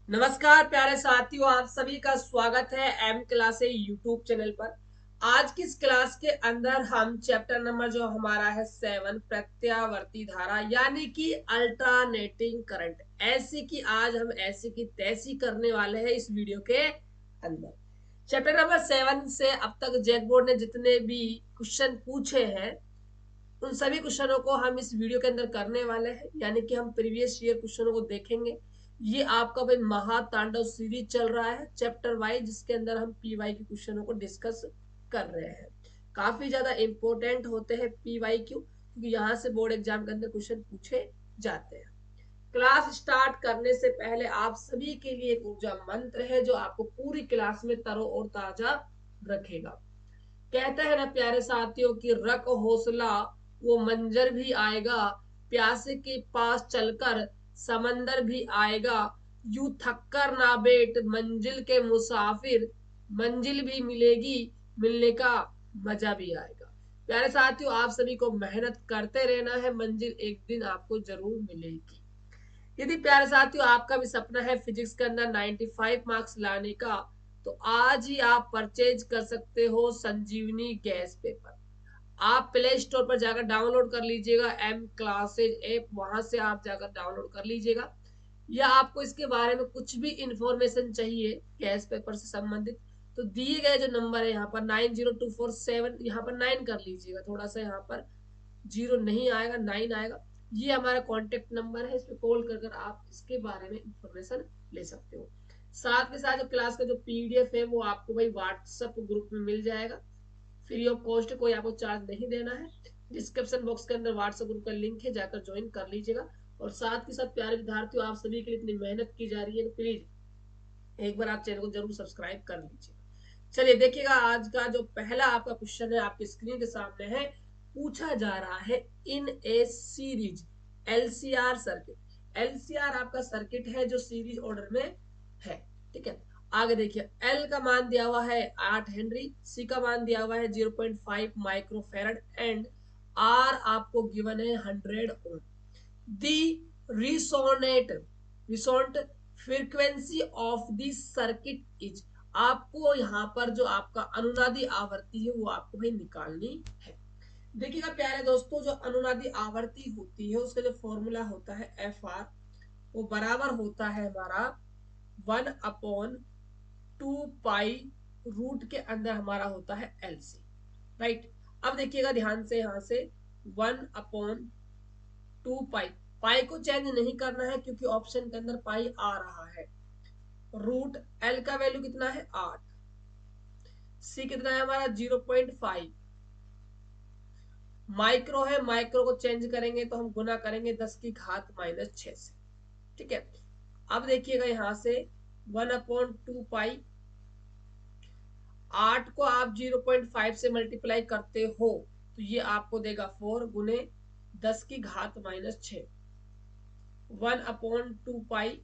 नमस्कार प्यारे साथियों, आप सभी का स्वागत है एम क्लास यूट्यूब चैनल पर। आज की इस क्लास के अंदर हम चैप्टर नंबर जो हमारा है 7 प्रत्यावर्ती धारा यानी कि अल्टरनेटिंग करंट ऐसी की आज हम ऐसी की तैसी करने वाले हैं इस वीडियो के अंदर। चैप्टर नंबर 7 से अब तक जैक बोर्ड ने जितने भी क्वेश्चन पूछे हैं उन सभी क्वेश्चनों को हम इस वीडियो के अंदर करने वाले हैं, यानी कि हम प्रीवियस ईयर क्वेश्चनों को देखेंगे। ये आपका भाई महातांडव सीरीज चल रहा है चैप्टर वाइज, जिसके अंदर हम पीवाई के क्वेश्चनों को डिस्कस कर रहे हैं। काफी ज्यादा इंपॉर्टेंट होते हैं पीवाई क्यू, क्योंकि यहाँ से बोर्ड एग्जाम के अंदर क्वेश्चन पूछे जाते हैं। क्लास स्टार्ट करने से पहले आप सभी के लिए एक ऊर्जा मंत्र है जो आपको पूरी क्लास में तरो और ताजा रखेगा। कहते हैं ना प्यारे साथियों की रख हौसला, वो मंजर भी आएगा, प्यासे के पास चलकर समंदर भी आएगा, यूं थक कर ना बैठ मंजिल के मुसाफिर, मंजिल भी मिलेगी, मिलने का मजा भी आएगा। प्यारे साथियों, आप सभी को मेहनत करते रहना है, मंजिल एक दिन आपको जरूर मिलेगी। यदि प्यारे साथियों आपका भी सपना है फिजिक्स के अंदर 95 मार्क्स लाने का, तो आज ही आप परचेज कर सकते हो संजीवनी गैस पेपर। आप प्ले स्टोर पर जाकर डाउनलोड कर लीजिएगा एम क्लासेज ऐप, वहां से आप जाकर डाउनलोड कर लीजिएगा। या आपको इसके बारे में कुछ भी इंफॉर्मेशन चाहिए गैस पेपर से संबंधित, तो दिए गए जो नंबर है यहाँ पर 90247, यहाँ पर 9 कर लीजिएगा, थोड़ा सा यहाँ पर जीरो नहीं आएगा 9 आएगा। ये हमारा कॉन्टेक्ट नंबर है, इस पे कॉल कर कर आप इसके बारे में इंफॉर्मेशन ले सकते हो। साथ के साथ जो क्लास का जो पीडीएफ है वो आपको भाई व्हाट्सएप ग्रुप में मिल जाएगा, फ्री ऑफ कॉस्ट, कोई आपको चार्ज नहीं देना है। डिस्क्रिप्शन बॉक्स के अंदर व्हाट्सएप ग्रुप का लिंक है, जाकर ज्वाइन कर लीजिएगा। और साथ के साथ प्यारे विद्यार्थियों, आप सभी के लिए इतनी मेहनत की जा रही है तो प्लीज एक बार आप चैनल को जरूर सब्सक्राइब कर लीजिए। चलिए देखिएगा, आज का जो पहला आपका क्वेश्चन है आपके स्क्रीन के सामने है। पूछा जा रहा है इन ए सीरीज एलसीआर सर्किट। एलसीआर आपका सर्किट है जो सीरीज ऑर्डर में है, ठीक है। आगे देखिए, एल का मान दिया हुआ है 8 हेनरी, सी का मान दिया हुआ है 0.5 माइक्रोफेरेड एंड आर आपको गिवन है 100 ohm. The resonate resonate frequency of the circuit is, आपको यहाँ पर जो आपका अनुनादी आवर्ती है वो आपको भाई निकालनी है। देखिएगा प्यारे दोस्तों, जो अनुनादी आवर्ती होती है उसका जो फॉर्मूला होता है एफ आर, वो बराबर होता है हमारा 1/2 पाई रूट के अंदर हमारा होता है एल सी, राइट। अब देखिएगा ध्यान से, यहाँ से 1/2 पाई, पाई को चेंज नहीं करना है क्योंकि ऑप्शन के अंदर पाई आ रहा है। रूट एल का वैल्यू कितना है 8, सी कितना है हमारा 0.5, माइक्रो है, माइक्रो को चेंज करेंगे तो हम गुना करेंगे 10⁻⁻6 से, ठीक है। अब देखिएगा यहां से 1/2 पाई, 8 को आप 0.5 से मल्टीप्लाई करते हो तो ये आपको देगा 4 गुने 10⁻⁻6, 1/2 पाई।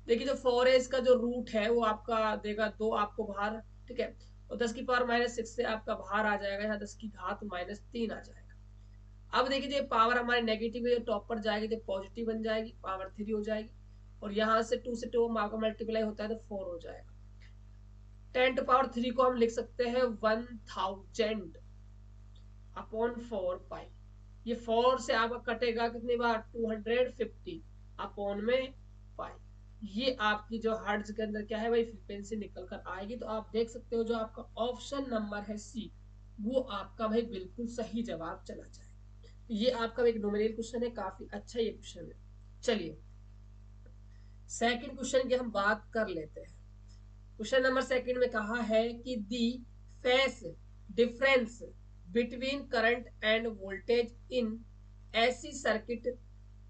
देखिए जो 4 का जो रूट है वो आपका देगा 2 आपको बाहर, ठीक है। और 10⁻⁻6 से आपका बाहर आ जाएगा यहाँ 10⁻−3 आ जाएगा। अब देखिए जो पावर हमारी नेगेटिव है, टॉप पर जाएगी तो पॉजिटिव बन जाएगी, पावर 3 हो जाएगी। और यहाँ से 2 से 2 आपका मल्टीप्लाई होता है तो 4 हो जाएगा। 10⁻³ को हम लिख सकते हैं 1000/4 पाई। ये 4 से आपका कटेगा कितनी बार 250/पाई। ये आपकी जो हर्ट्ज के अंदर क्या है भाई फ्रीक्वेंसी निकल कर आएगी। तो आप देख सकते हो जो आपका ऑप्शन नंबर है सी, वो आपका भाई बिल्कुल सही जवाब चला जाएगा। ये आपका एक न्यूमेरिकल क्वेश्चन है, काफी अच्छा ये क्वेश्चन है। चलिए सेकंड क्वेश्चन की हम बात कर लेते हैं। क्वेश्चन नंबर सेकंड में कहा है कि the phase difference between current and voltage in AC circuit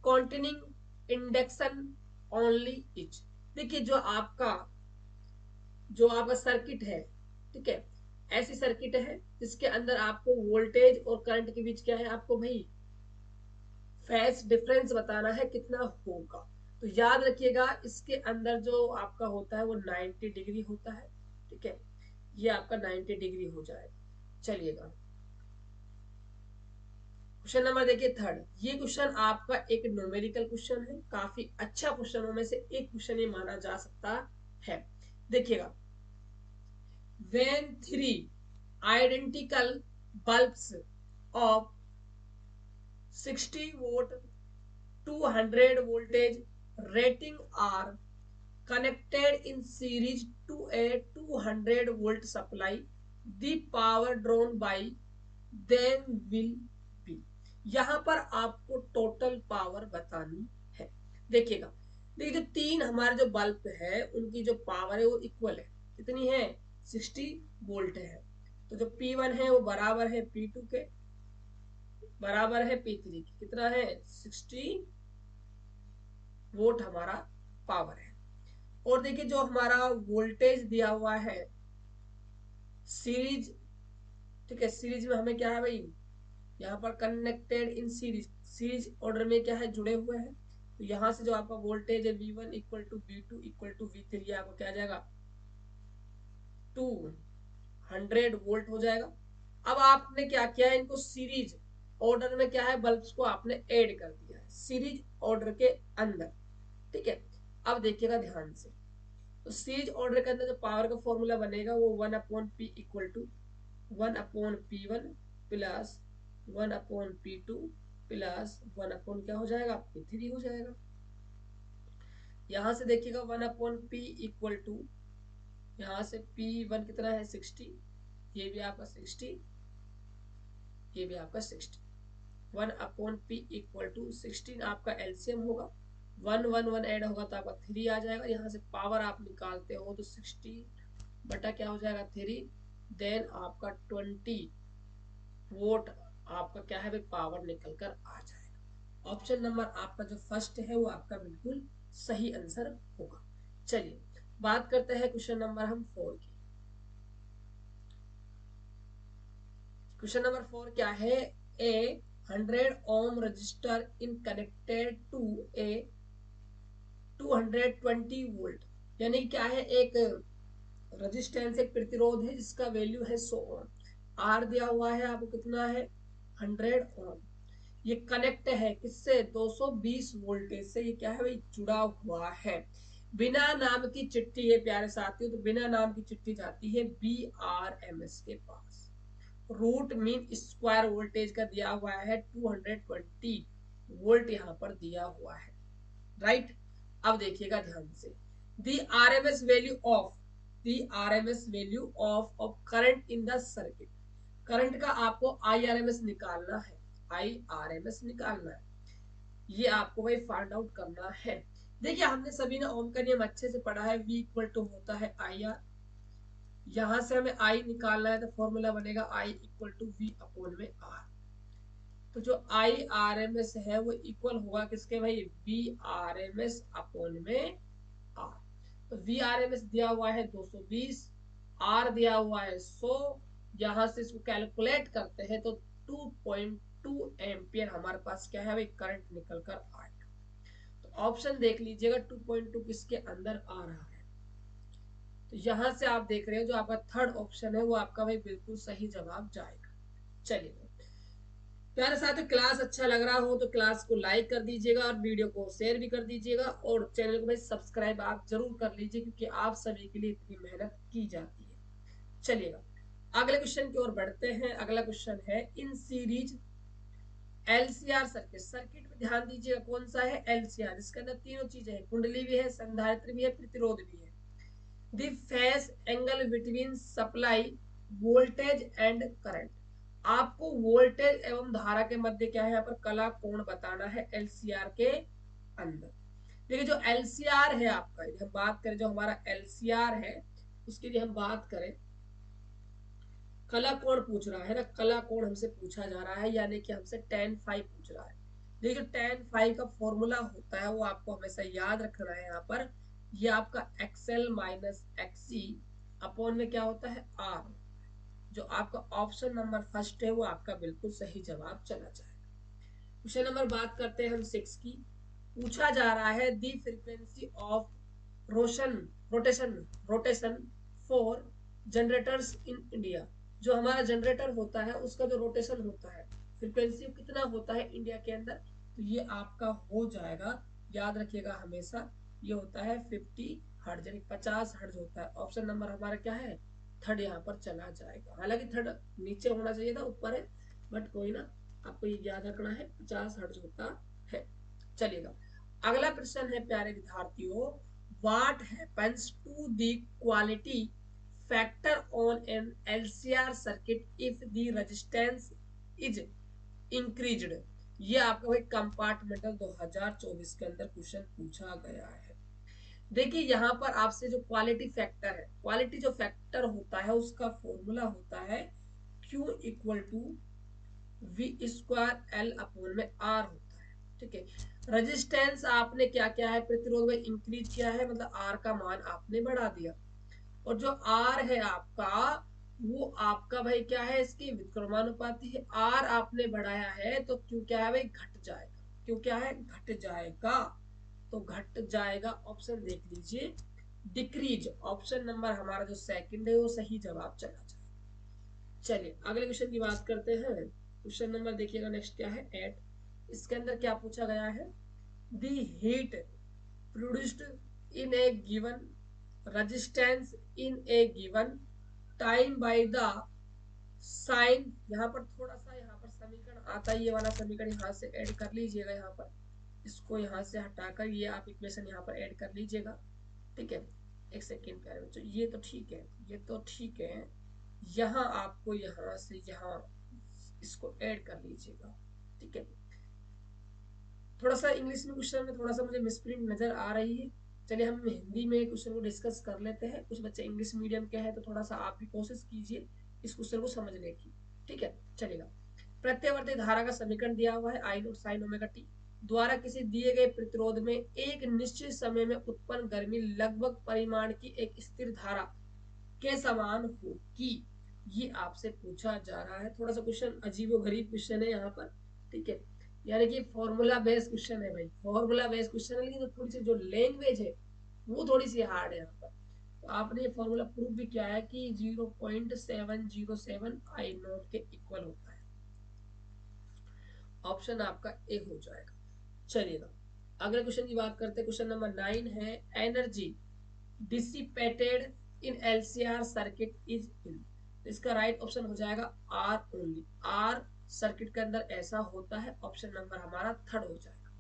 containing induction only each. देखिए जो आपका सर्किट है, ठीक है, ऐसी सर्किट है जिसके अंदर आपको वोल्टेज और करंट के बीच क्या है, आपको भाई फेस डिफरेंस बताना है कितना होगा। तो याद रखिएगा इसके अंदर जो आपका होता है वो 90 डिग्री होता है, ठीक है। ये आपका 90 डिग्री हो जाएगा। चलिएगा क्वेश्चन नंबर देखिए थर्ड, ये क्वेश्चन आपका एक न्यूमेरिकल क्वेश्चन है, काफी अच्छा क्वेश्चनों में से एक क्वेश्चन ये माना जा सकता है। देखिएगा, when three identical bulbs of 60 watt 200 voltage rating are connected in series to a 200 volt supply, the power drawn by them will be। यहां पर आपको टोटल पावर बतानी है। देखिएगा, देखिए जो तीन हमारे जो बल्ब है उनकी जो पावर है वो इक्वल है, कितनी है 60 वोल्ट है। तो जो P1 है वो बराबर है P2 के, बराबर है P3 के, कितना है 60 वोल्ट हमारा पावर है। और देखिए जो हमारा वोल्टेज दिया हुआ है सीरीज, ठीक है, सीरीज में हमें क्या है भाई, यहाँ पर connected in series, series order में क्या है जुड़े हुए हैं। तो यहाँ से जो आपका वोल्टेज है V1 equal to V2 equal to V3, आपको क्या आ जाएगा 200 वोल्ट हो जाएगा। अब आपने क्या किया है, इनको सीरीज ऑर्डर में क्या है बल्ब्स को आपने ऐड कर दिया है सीरीज ऑर्डर के अंदर, ठीक है। अब देखिएगा ध्यान से, तो सीरीज ऑर्डर के अंदर जो पावर का फॉर्मूला बनेगा वो 1/P equal to 1/P1 plus 1/P2 plus 1 क्या हो जाएगा P3 हो जाएगा। यहां से देखिएगा 1/P इक्वल टू, यहां से P1 कितना है 60, ये भी आपका 60, ये भी आपका 60। 1/P इक्वल टू 16 आपका एलसीएम होगा, 1 ऐड होगा तो आपका 3 आ जाएगा। यहाँ से पावर आप निकालते हो तो 16 बटा क्या हो जाएगा 3, देन आपका 20 वोट आपका क्या है पावर निकल कर आ जाएगा। ऑप्शन नंबर आपका जो फर्स्ट है वो आपका बिल्कुल सही आंसर होगा। चलिए बात करते हैं क्वेश्चन नंबर हम 4 की। क्वेश्चन नंबर 4 क्या है, a 100 ohm resistor in connected to a 220 volt, यानी क्या है एक रेजिस्टेंस एक प्रतिरोध है जिसका वैल्यू है 100 ओम, आर दिया हुआ है आपको कितना है 100 ओम। ये कनेक्ट है किससे 220 वोल्टेज से, ये क्या है भाई जुड़ा हुआ है। बिना नाम की चिट्ठी है प्यारे साथियों, तो बिना नाम की चिट्ठी जाती है BRMS के पास। रूट मीन स्क्वायर वोल्टेज का दिया हुआ है 220 वोल्ट यहाँ पर दिया हुआ है, राइट। अब देखिएगा ध्यान से, the RMS value of, the RMS value of current in the circuit, current का आपको IRMS निकालना है, IRMS निकालना है, ये आपको भाई फाइंड आउट करना है। देखिए हमने सभी ने ओम का नियम अच्छे से पढ़ा है, V इक्वल टू होता है IR, यहां से हमें I निकालना है तो फॉर्मूला बनेगा I equal to V upon में R। तो जो IRMS है वो इक्वल होगा किसके भाई VRMS अपॉन में R। तो VRMS दिया हुआ है 220, R दिया हुआ है 100, यहां से इसको कैलकुलेट करते हैं तो 2.2 एम्पियर हमारे पास क्या है भाई करंट निकल कर आएगा। तो ऑप्शन देख लीजिएगा 2.2 किसके अंदर आ रहा है। तो यहां से आप देख रहे हो जो आपका थर्ड ऑप्शन है वो आपका भाई बिल्कुल सही जवाब जाएगा। चलिए प्यारे साथियों, क्लास अच्छा लग रहा हो तो क्लास को लाइक कर दीजिएगा और वीडियो को शेयर भी कर दीजिएगा और चैनल को भाई सब्सक्राइब आप जरूर कर लीजिए क्योंकि आप सभी के लिए इतनी मेहनत की जाती है। चलिएगा अगले क्वेश्चन की ओर बढ़ते हैं। अगला क्वेश्चन है in series LCR circuit, circuit में ध्यान दीजिएगा कौन सा है LCR, इसके अंदर तीनों चीजें हैं, कुंडली भी है, संधारित्र भी है, प्रतिरोध भी है। The phase angle between supply voltage and current, आपको वोल्टेज एवं धारा के मध्य क्या है यहाँ पर कला कोण बताना है LCR के अंदर। देखिए जो LCR है आपका, यदि हम बात करें जो हमारा LCR है उसकी यदि हम बात करें, कला कोण पूछ रहा है ना, कला कोण हमसे पूछा जा रहा है यानी कि हमसे tan फाइव पूछ रहा है। देखिए tan फाइव का फॉर्मूला होता है वो आपको हमेशा याद रखना है, यहाँ पर ये आपका XL माइनस XC अपॉन में क्या होता है R। जो आपका ऑप्शन नंबर फर्स्ट है वो आपका बिल्कुल सही जवाब चला जाएगा। क्वेश्चन नंबर बात करते हैं हम 6 की। पूछा जा रहा है the frequency of rotation rotation for generators in India, जो हमारा जनरेटर होता है उसका जो रोटेशन होता है फ्रीक्वेंसी कितना होता है इंडिया के अंदर, तो ये आपका हो जाएगा, याद रखिएगा हमेशा, ये होता है 50 हर्ट्ज यानी 50 हर्ट्ज होता है। ऑप्शन नंबर हमारा क्या है, थर्ड यहाँ पर चला जाएगा। हालांकि थर्ड नीचे होना चाहिए था, ऊपर है, बट कोई ना, आपको ये याद रखना है 50 हर्ट्ज होता है। चलिएगा, अगला प्रश्न है प्यारे विद्यार्थियों, what happens to the quality factor on an LCR circuit if the resistance is increased. ये आपका भाई कंपार्टमेंटल 2024 के अंदर क्वेश्चन पूछा गया है। देखिए यहाँ पर आपसे जो क्वालिटी फैक्टर है, क्वालिटी जो फैक्टर होता है उसका फॉर्मूला होता है Q equal to V square L upon में आर होता है। ठीक है, रेजिस्टेंस आपने क्या क्या है, प्रतिरोध में इंक्रीज किया है, मतलब आर का मान आपने बढ़ा दिया, और जो आर है आपका वो आपका भाई क्या है, इसकी व्युत्क्रमानुपाती है। आर आपने बढ़ाया है तो क्यों क्या है भाई, घट जाएगा, क्यों क्या है, घट जाएगा, तो घट जाएगा। ऑप्शन देख लीजिए, डिक्रीज। ऑप्शन नंबर हमारा जो सेकंड है वो सही जवाब चला जाए। चलिए अगले क्वेश्चन की बात करते हैं। क्वेश्चन नंबर देखिएगा नेक्स्ट क्या है, 8। इसके अंदर क्या पूछा गया है, the heat produced in a given resistance in a given time by the sign. यहाँ पर थोड़ा सा यहाँ पर समीकरण आता है, ये वाला समीकरण यहाँ से ऐड कर लीजिएगा, यहाँ पर इसको यहाँ से हटाकर ये आप इक्वेशन यहाँ पर ऐड कर लीजिएगा। ठीक है, एक सेकेंड प्यारे बच्चों, ये तो ठीक है, ये तो ठीक है, यहाँ आपको यहाँ से यहाँ इसको ऐड कर लीजिएगा। ठीक है, थोड़ा सा इंग्लिश में क्वेश्चन में थोड़ा सा मुझे मिसप्रिंट नजर आ रही है। चलिए हम हिंदी में क्वेश्चन को डिस्कस कर लेते हैं। कुछ बच्चे इंग्लिश मीडियम के हैं तो थोड़ा सा आप भी कोशिश कीजिए इस क्वेश्चन को समझने की। ठीक है, चलेगा। प्रत्यावर्ती धारा का समीकरण दिया हुआ है, आई नोट साइन ओमेगा टी द्वारा किसी दिए गए प्रतिरोध में एक निश्चित समय में उत्पन्न गर्मी लगभग परिमाण की एक स्थिर धारा के समान होगी। ये आपसे पूछा जा रहा है। थोड़ा सा क्वेश्चन अजीबोगरीब क्वेश्चन है यहाँ पर। ठीक है, यानी कि फॉर्मूला बेस्ड क्वेश्चन है भाई, फॉर्मूला बेस्ड क्वेश्चन है, लेकिन थोड़ी सी जो लैंग्वेज है वो थोड़ी सी हार्ड है यहाँ पर। तो आपने ये फॉर्मूला प्रूफ भी किया है कि 0.707 आई नॉट के इक्वल होता है। ऑप्शन आपका ए हो जाएगा। चलिएगा अगले क्वेश्चन की बात करते हैं। क्वेश्चन नंबर 9 है, energy dissipated in LCR circuit is in. इसका राइट ऑप्शन हो जाएगा आर ओनली। आर सर्किट के अंदर ऐसा होता है। ऑप्शन नंबर हमारा थर्ड हो जाएगा।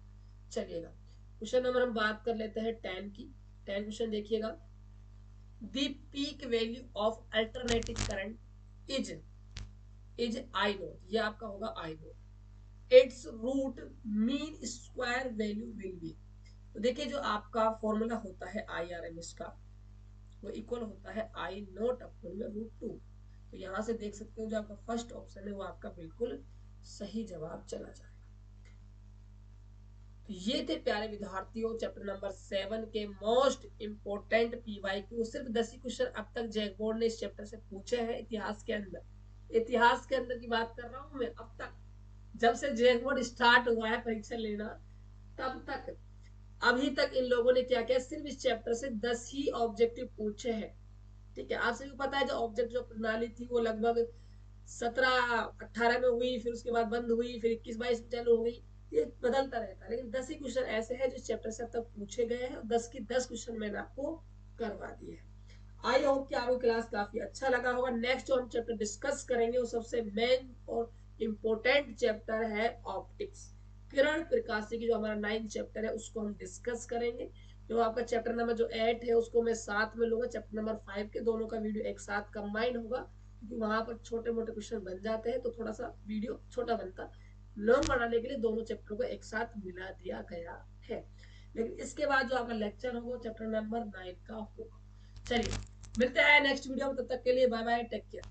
चलिएगा क्वेश्चन नंबर हम बात कर लेते हैं 10 की। 10 क्वेश्चन देखिएगा, the peak value of alternating current is I naught. ये आपका होगा I naught, its root mean square value will be. तो देखिए जो आपका फॉर्मूला होता है IRMS का, वो इक्वल होता है आई नोट अपॉन में रूट 2। तो यहां से देख सकते हो जो आपका फर्स्ट ऑप्शन है वो आपका बिल्कुल सही जवाब चला जाएगा। तो ये थे प्यारे विद्यार्थियों चैप्टर नंबर 7 के मोस्ट इंपोर्टेंट PYQ। सिर्फ 10 ही क्वेश्चन अब तक जैक बोर्ड ने इस चैप्टर से पूछे हैं। इतिहास के अंदर, इतिहास के अंदर की बात कर रहा हूं मैं, अब तक जब से जैक बोर्ड स्टार्ट हुआ है परीक्षा लेना तब तक, अभी तक इन लोगों ने क्या किया, सिर्फ इस चैप्टर से 10 ही ऑब्जेक्टिव पूछे हैं। ठीक है, आप सभी को पता है जो ऑब्जेक्ट जो प्रणाली थी वो लगभग 17-18 में हुई, फिर उसके बाद बंद हुई, फिर 21-22 में चालू हो गई, ये बदलता रहता है। लेकिन 10 ही क्वेश्चन ऐसे हैं जो इस चैप्टर से अब तक पूछे गए हैं, 10 की 10 क्वेश्चन मैंने आपको करवा दिए हैं। आई होप कि आपको क्लास काफी अच्छा लगा होगा। नेक्स्ट जो हम चैप्टर डिस्कस करेंगे वो सबसे मेन और इम्पोर्टेंट चैप्टर है ऑप्टिक्स, किरण प्रकाशी की जो हमारा 9 चैप्टर है उसको हम डिस्कस करेंगे। जो आपका चैप्टर नंबर जो 8 है उसको मैं साथ में लूंगा, चैप्टर नंबर 5 के दोनों का वीडियो एक साथ कंबाइन होगा, क्योंकि वहां पर छोटे मोटे क्वेश्चन बन जाते हैं तो थोड़ा सा वीडियो छोटा बनता, लॉन्ग बनाने के लिए दोनों चैप्टर को एक साथ मिला दिया गया है। लेकिन इसके बाद जो आपका लेक्चर होगा चैप्टर नंबर 9 का होगा। चलिए मिलते हैं नेक्स्ट वीडियो में, तब तक के लिए बाय बाय, टेक केयर।